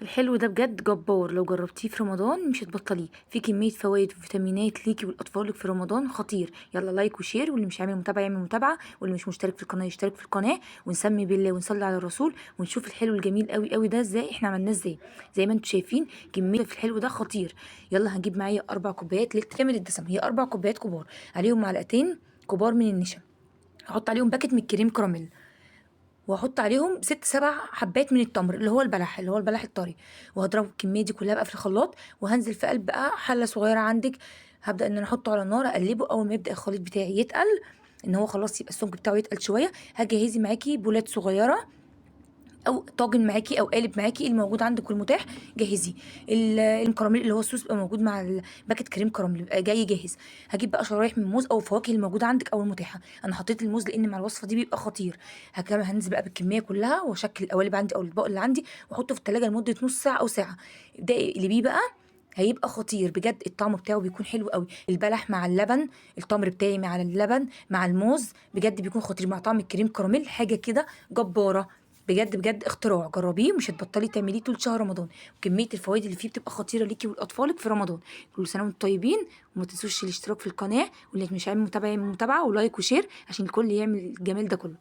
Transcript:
الحلو ده بجد جبار، لو جربتيه في رمضان مش هتبطليه، في كمية فوائد وفيتامينات ليكي ولأطفالك في رمضان خطير. يلا لايك وشير، واللي مش عامل متابعة يعمل متابعة، واللي مش مشترك في القناة يشترك في القناة، ونسمي بالله ونصلي على الرسول، ونشوف الحلو الجميل قوي قوي ده ازاي احنا عملناه ازاي. زي ما انتم شايفين كمية في الحلو ده خطير. يلا هنجيب معايا 4 كوبايات لتر كامل الدسم، هي 4 كوبايات كبار، عليهم معلقتين كبار من النشا، هحط عليهم باكت من الكريم كراميل، واحط عليهم 6 7 حبات من التمر اللي هو البلح، اللي هو البلح الطري، وهضرب الكميه دي كلها بقى في الخلاط، وهنزل في قلب بقى حله صغيره عندك. هبدا ان انا احطه على النار اقلبه، اول ما يبدا الخليط بتاعي يتقل، ان هو خلاص يبقى السمك بتاعه يتقل شويه، هجهزي معاكي بولات صغيره او طاجن معاكي او قالب معاكي الموجود عندك والمتاح، جهزيه. الكراميل اللي هو الصوص بيبقى موجود مع باكت كريم كراميل بيبقى جاي جاهز. هجيب بقى شرايح من موز او الفواكه الموجوده عندك او المتاحه، انا حطيت الموز لان مع الوصفه دي بيبقى خطير. هنزل بقى بالكميه كلها واشكل القوالب عندي او الاطباق اللي عندي، واحطه في التلاجة لمده نص ساعه او ساعه. ابداي اقلبيه بقى، هيبقى خطير بجد، الطعم بتاعه بيكون حلو قوي، البلح مع اللبن، التمر بتاعي مع اللبن مع الموز بجد بيكون خطير، مع طعم الكريم كراميل حاجه كده جباره. بجد بجد اختراع، جربيه مش هتبطلي تعمليه طول شهر رمضان، وكميه الفوائد اللي فيه بتبقى خطيره ليكي ولاطفالك في رمضان. كل سنه وانتم طيبين، وما تنسوش الاشتراك في القناه، واللي مش عامل متابعه يعمل متابعه ولايك وشير عشان الكل يعمل الجمال ده كله.